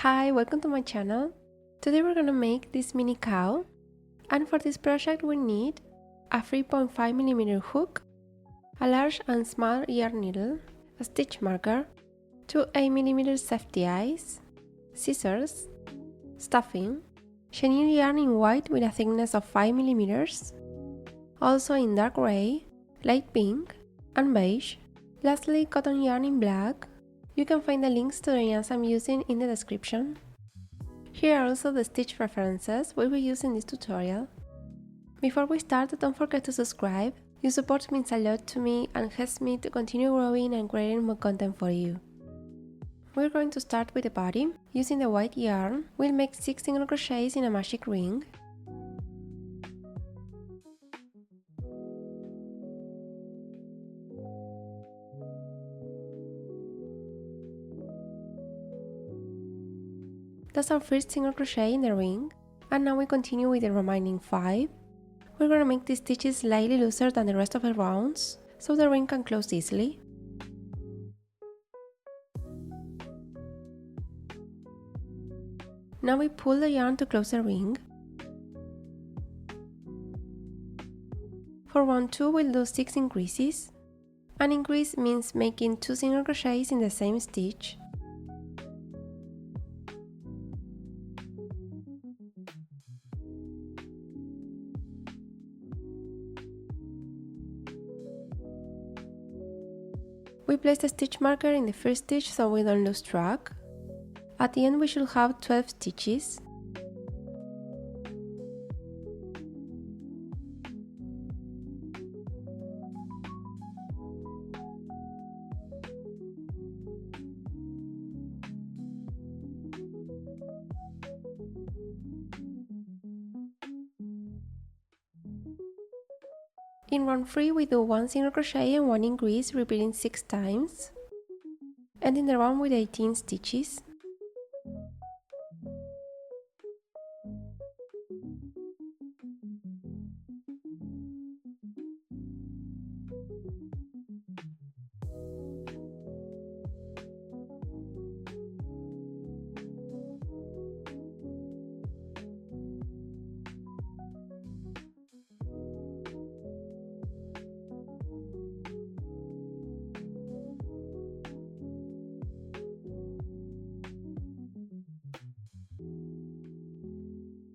Hi, welcome to my channel. Today we're gonna make this mini cow, and for this project we need a 3.5mm hook, a large and small yarn needle, a stitch marker, 2 8mm safety eyes, scissors, stuffing, chenille yarn in white with a thickness of 5mm, also in dark gray, light pink, and beige, lastly cotton yarn in black. You can find the links to the yarns I'm using in the description. Here are also the stitch references we'll be using in this tutorial. Before we start, don't forget to subscribe. Your support means a lot to me and helps me to continue growing and creating more content for you. We're going to start with the body. Using the white yarn, we'll make 6 single crochets in a magic ring. That's our first single crochet in the ring, and now we continue with the remaining 5. We're gonna make these stitches slightly looser than the rest of the rounds, so the ring can close easily. Now we pull the yarn to close the ring. For round 2 we'll do 6 increases. An increase means making 2 single crochets in the same stitch. We place the stitch marker in the first stitch so we don't lose track. At the end we should have 12 stitches. In round 3 we do 1 single crochet and 1 increase, repeating 6 times, ending the round with 18 stitches.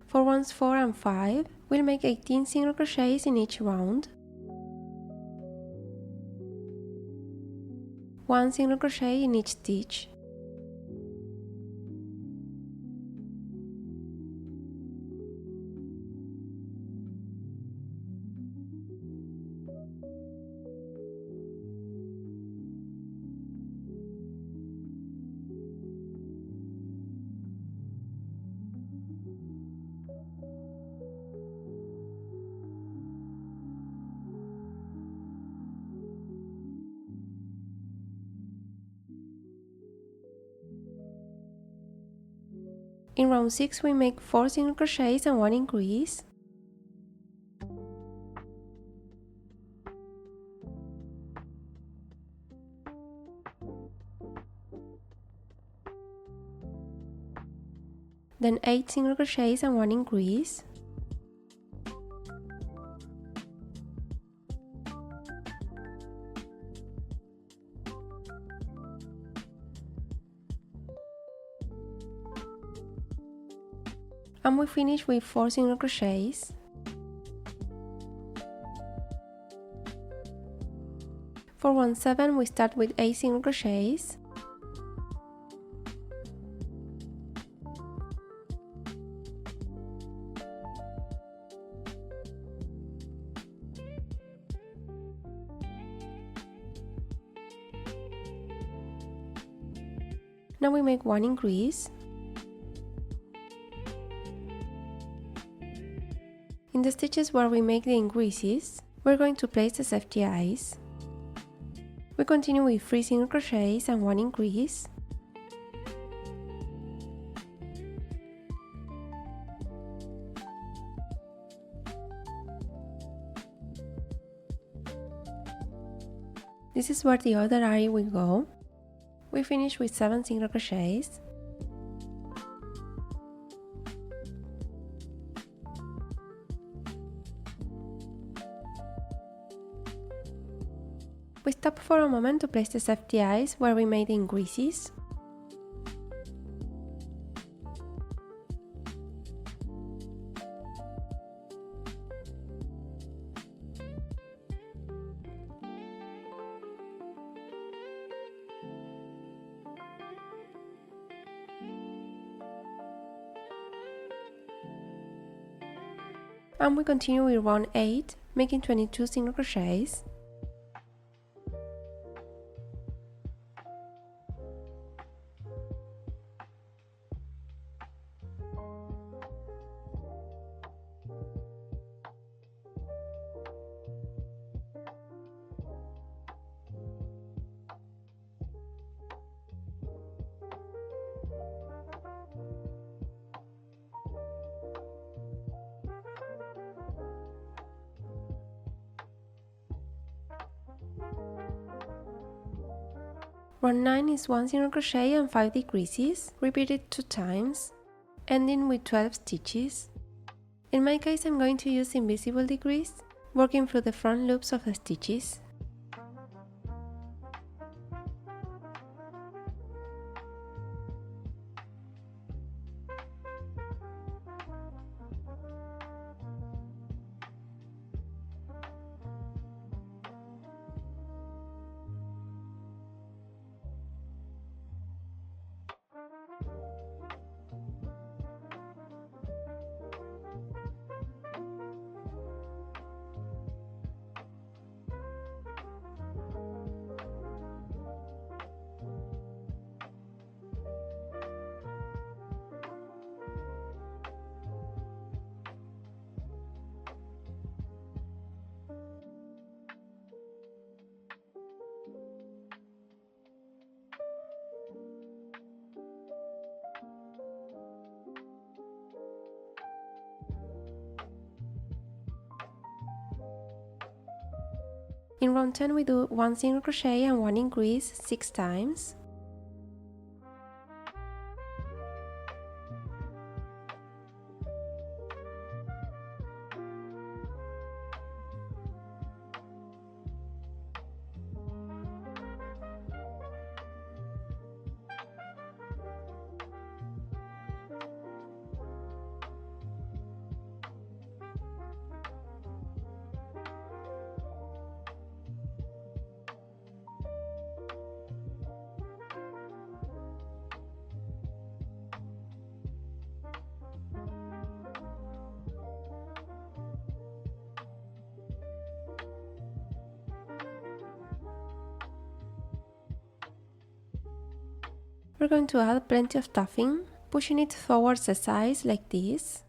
For rounds 4 and 5, we'll make 18 single crochets in each round. 1 single crochet in each stitch. In round 6 we make 4 single crochets and 1 increase. Then 8 single crochets and 1 increase. And we finish with 4 single crochets. For round 7 we start with 8 single crochets. Now we make 1 increase. In the stitches where we make the increases, we're going to place the safety eyes. We continue with 3 single crochets and 1 increase. This is where the other eye will go. We finish with 7 single crochets. We stop for a moment to place the safety eyes where we made the increases. And we continue with round 8, making 22 single crochets. Round 9 is 1 single crochet and 5 decreases, repeated 2 times, ending with 12 stitches. In my case I'm going to use invisible decrease, working through the front loops of the stitches. In round 10 we do 1 single crochet and 1 increase 6 times. We're going to add plenty of stuffing, pushing it towards the sides like this.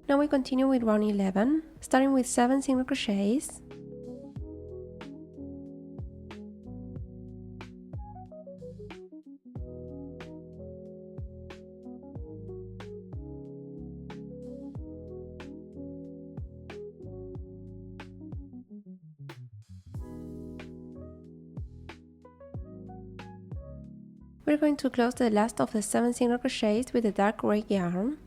Now we continue with round 11, starting with 7 single crochets. We're going to close the last of the 7 single crochets with the dark gray yarn.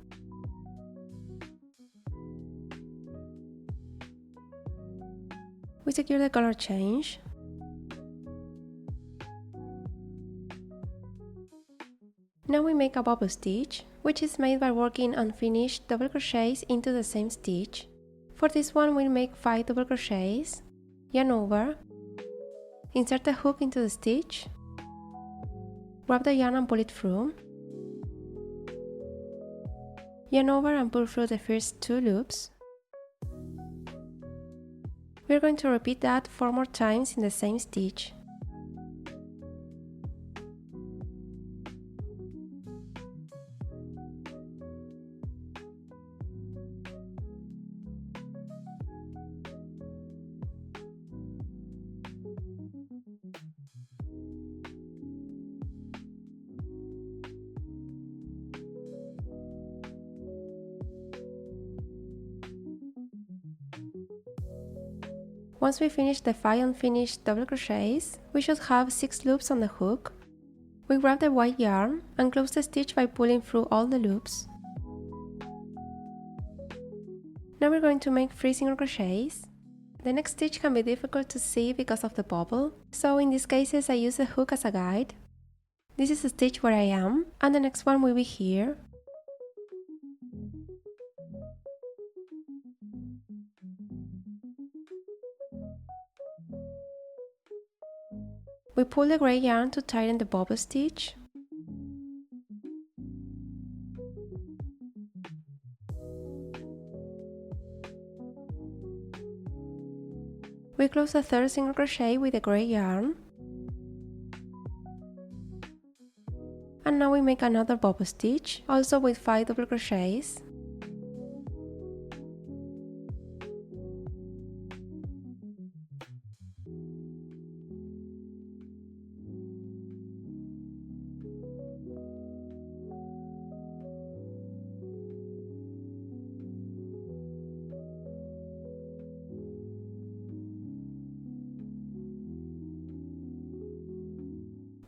We secure the color change. Now we make a bubble stitch, which is made by working unfinished double crochets into the same stitch. For this one we'll make 5 double crochets, yarn over, insert the hook into the stitch, grab the yarn and pull it through, yarn over and pull through the first 2 loops. We're going to repeat that 4 more times in the same stitch. Once we finish the 5 unfinished double crochets, we should have 6 loops on the hook. We grab the white yarn and close the stitch by pulling through all the loops. Now we're going to make 3 single crochets. The next stitch can be difficult to see because of the bubble, so in these cases I use the hook as a guide. This is the stitch where I am, and the next one will be here. We pull the gray yarn to tighten the bubble stitch. We close the third single crochet with the gray yarn. And now we make another bubble stitch, also with 5 double crochets.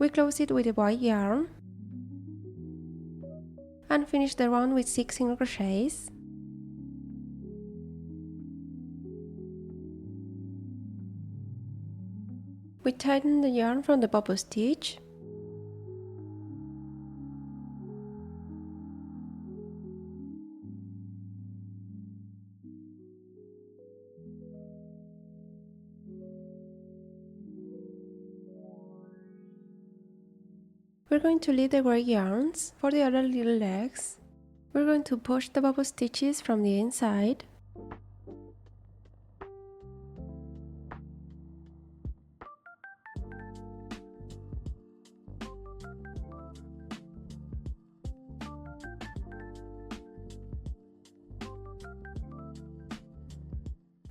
We close it with the white yarn and finish the round with 6 single crochets. We tighten the yarn from the bubble stitch. We're going to leave the gray yarns for the other little legs. We're going to push the bubble stitches from the inside.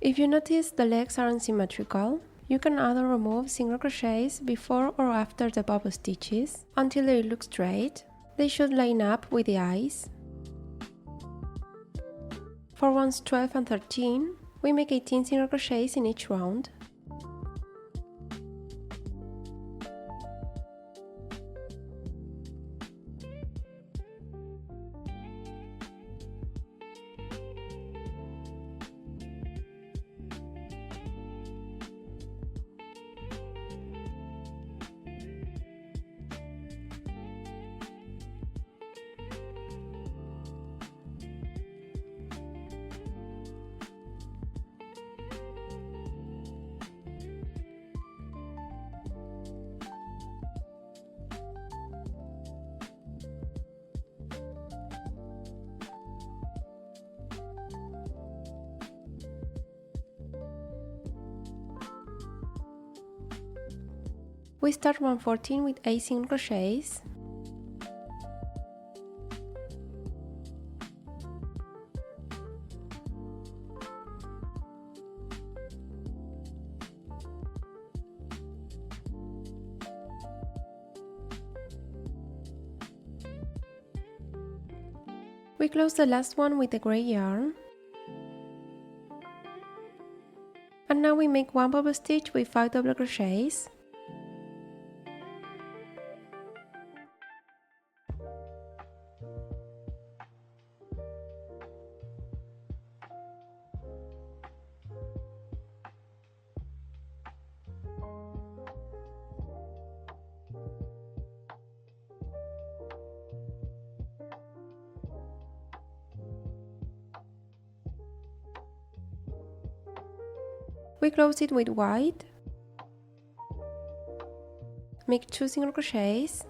If you notice the legs are unsymmetrical, you can either remove single crochets before or after the bubble stitches until they look straight. They should line up with the eyes. For rounds 12 and 13, we make 18 single crochets in each round. We start round 14 with 8 single crochets. We close the last one with the gray yarn. And now we make one bubble stitch with 5 double crochets. We close it with white, make 2 single crochets,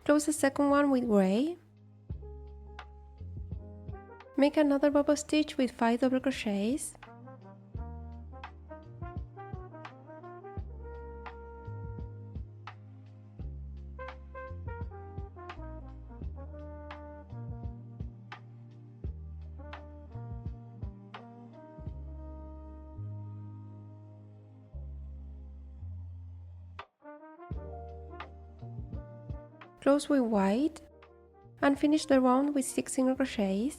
close the second one with gray, make another bubble stitch with 5 double crochets, close with white and finish the round with 6 single crochets.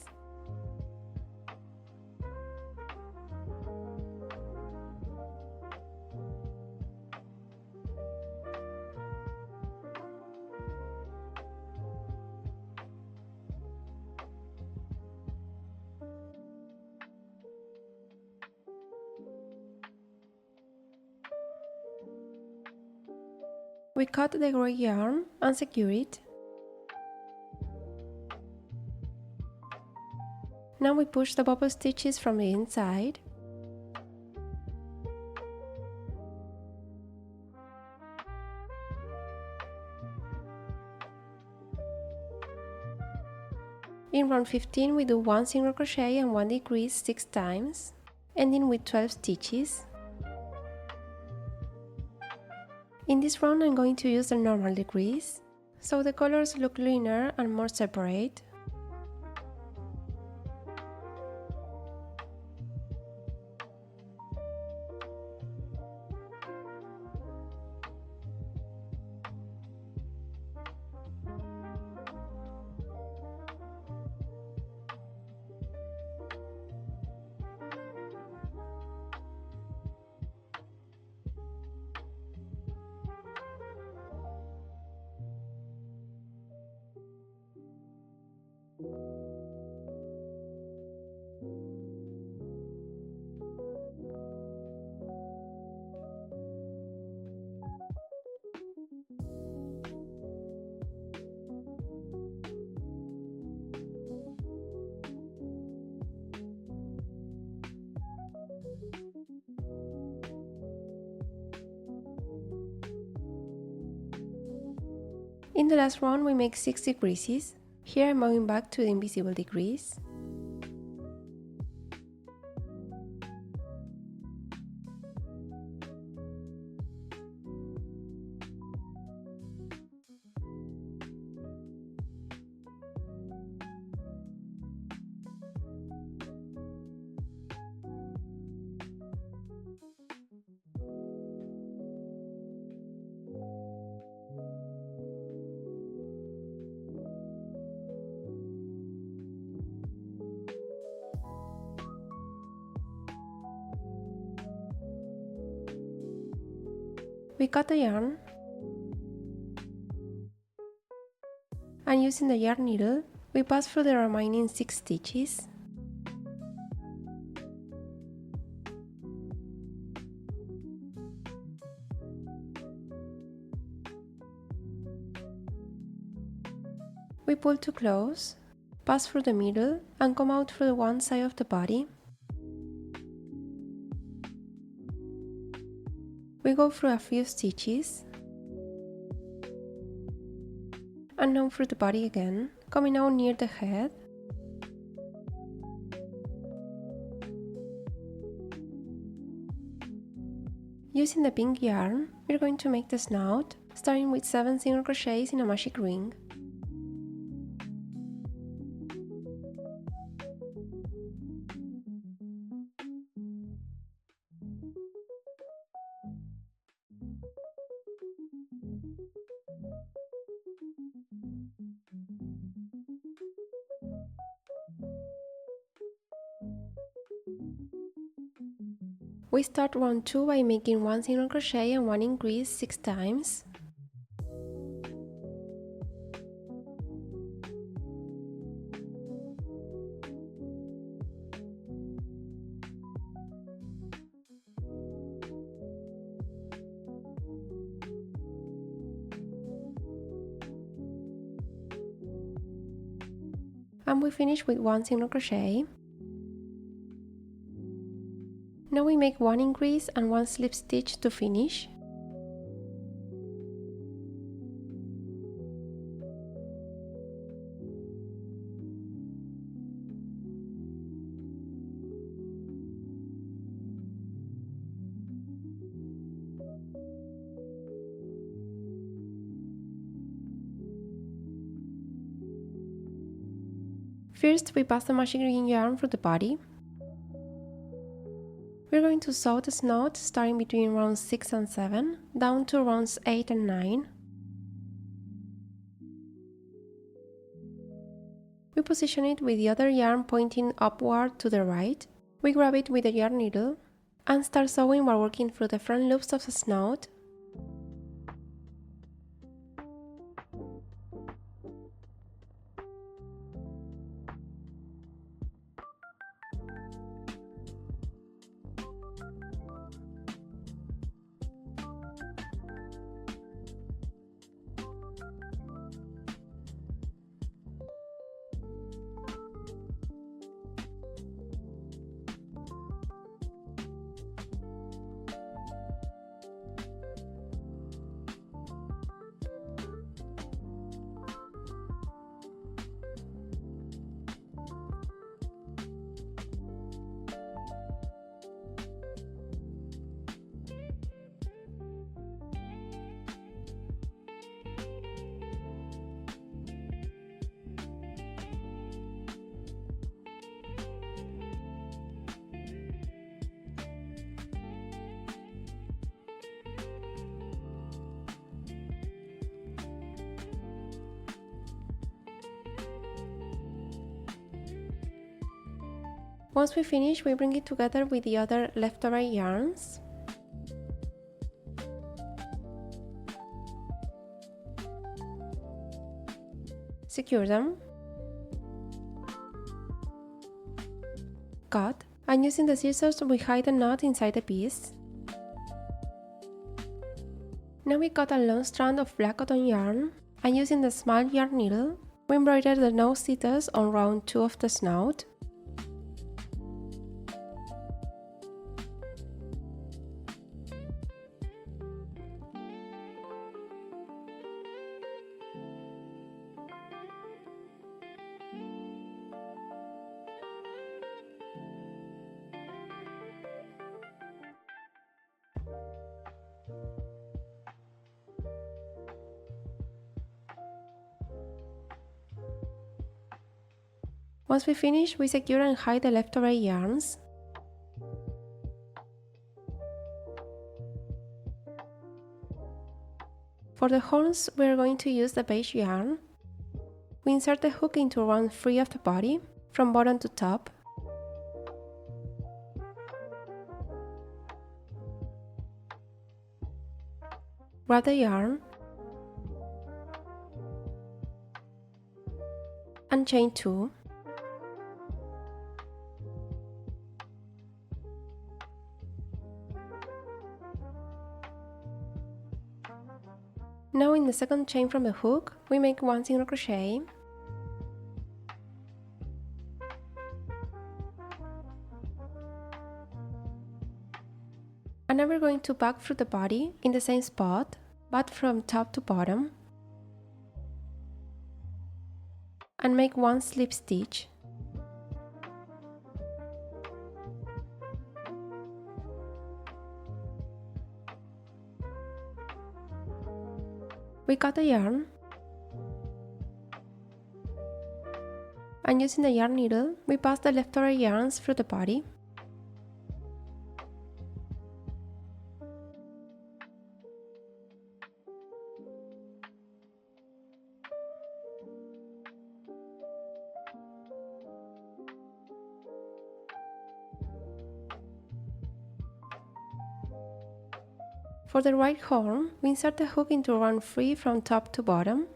We cut the gray yarn and secure it. Now we push the bubble stitches from the inside. In round 15 we do 1 single crochet and 1 decrease 6 times, ending with 12 stitches. In this round I'm going to use the normal decrease, so the colors look linear and more separate. In the last round we make 6 decreases. Here I'm moving back to the invisible decrease. We cut the yarn, and using the yarn needle, we pass through the remaining 6 stitches. We pull to close, pass through the middle, and come out through one side of the body. We go through a few stitches, and now through the body again, coming out near the head. Using the pink yarn, we're going to make the snout, starting with 7 single crochets in a magic ring. We start round 2 by making 1 single crochet and 1 increase 6 times. And we finish with 1 single crochet. Now we make 1 increase and 1 slip stitch to finish. First, we pass the magic ring yarn through the body. We're going to sew the snout starting between rounds 6 and 7, down to rounds 8 and 9. We position it with the other yarn pointing upward to the right. We grab it with a yarn needle and start sewing while working through the front loops of the snout. Once we finish, we bring it together with the other leftover yarns. Secure them. Cut, and using the scissors we hide the knot inside the piece. Now we cut a long strand of black cotton yarn, and using the small yarn needle, we embroider the nose details on round 2 of the snout. Once we finish, we secure and hide the leftover yarns. For the horns, we are going to use the beige yarn. We insert the hook into round 3 of the body, from bottom to top. Grab the yarn and chain 2. Now in the second chain from the hook, we make 1 single crochet, and now we're going to back through the body in the same spot, but from top to bottom, and make 1 slip stitch. We cut the yarn, and using the yarn needle, we pass the leftover yarns through the body. For the right horn, we insert the hook into round 3 from top to bottom.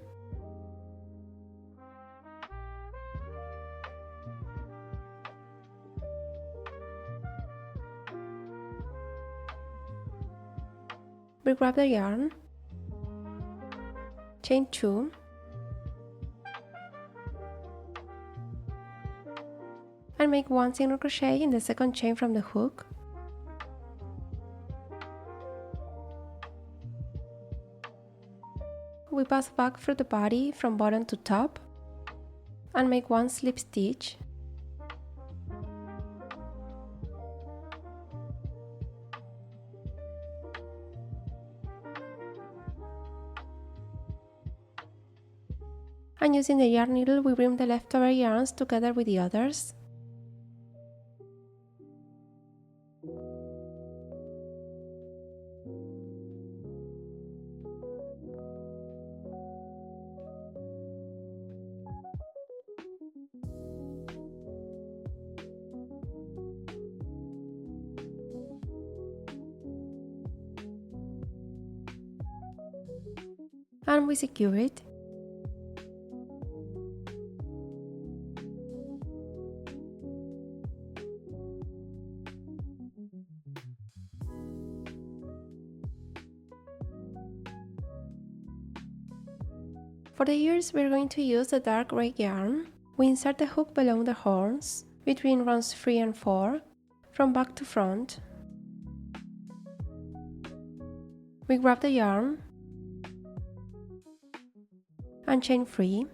We grab the yarn, chain 2, and make 1 single crochet in the second chain from the hook. We pass back through the body from bottom to top and make 1 slip stitch. And using the yarn needle, we bring the leftover yarns together with the others. and we secure it. For the ears, we're going to use the dark gray yarn. We insert the hook below the horns, between rounds 3 and 4, from back to front. We grab the yarn and chain 3.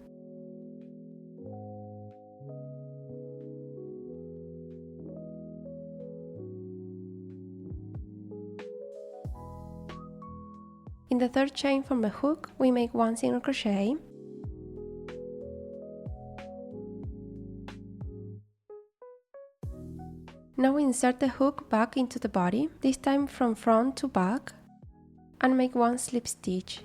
In the third chain from the hook, we make 1 single crochet. Now we insert the hook back into the body, this time from front to back, and make 1 slip stitch.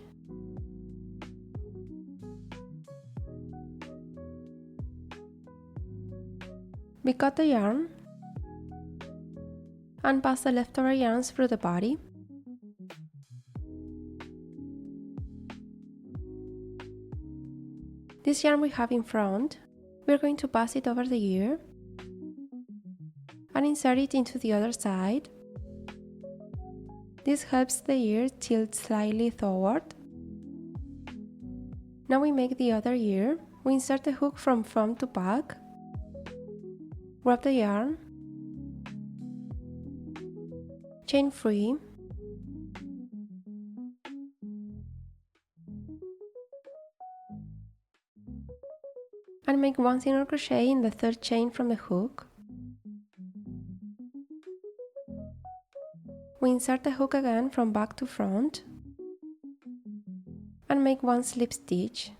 We cut the yarn and pass the leftover yarns through the body. This yarn we have in front, we are going to pass it over the ear and insert it into the other side. This helps the ear tilt slightly forward. Now we make the other ear. We insert the hook from front to back, grab the yarn, chain 3, and make 1 single crochet in the third chain from the hook. We insert the hook again from back to front and make 1 slip stitch.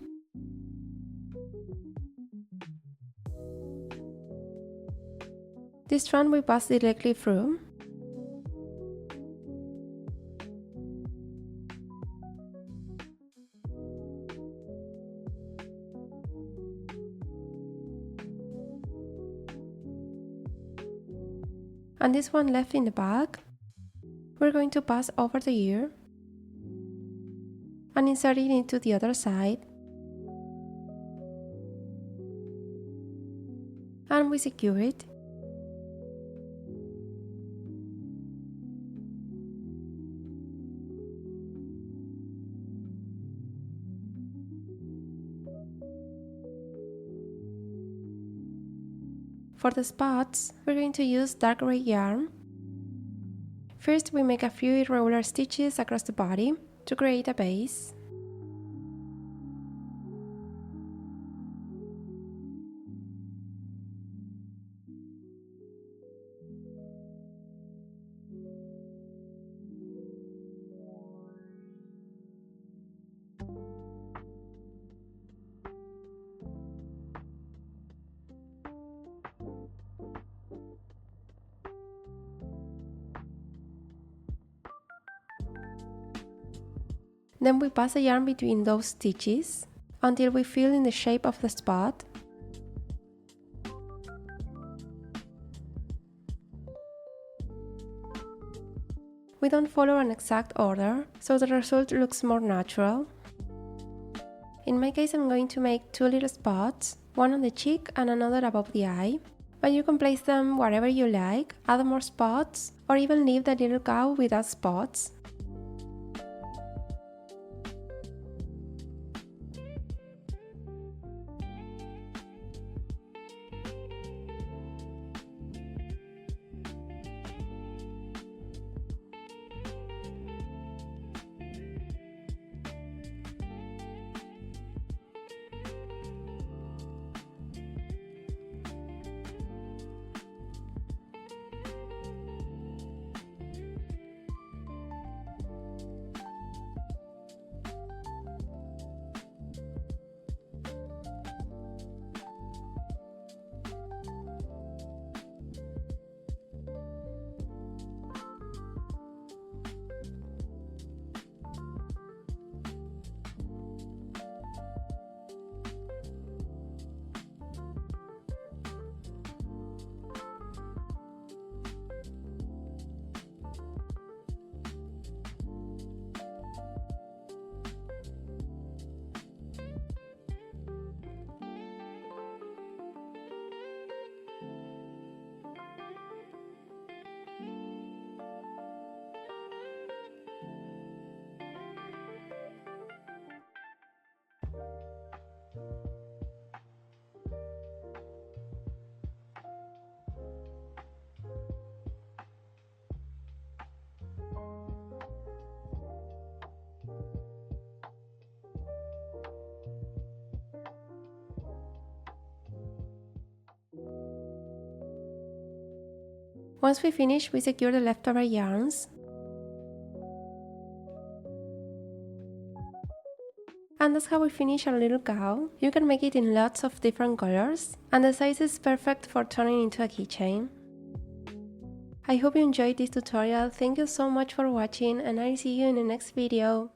This strand we pass directly through. And this one left in the back, we're going to pass over the ear and insert it into the other side, and we secure it. For the spots, we're going to use dark gray yarn. First, we make a few irregular stitches across the body to create a base. Then we pass the yarn between those stitches until we fill in the shape of the spot. We don't follow an exact order, so the result looks more natural. In my case, I'm going to make 2 little spots, one on the cheek and another above the eye, but you can place them wherever you like, add more spots, or even leave the little cow without spots. Once we finish, we secure the leftover yarns. And that's how we finish our little cow. You can make it in lots of different colors, and the size is perfect for turning into a keychain. I hope you enjoyed this tutorial. Thank you so much for watching, and I'll see you in the next video.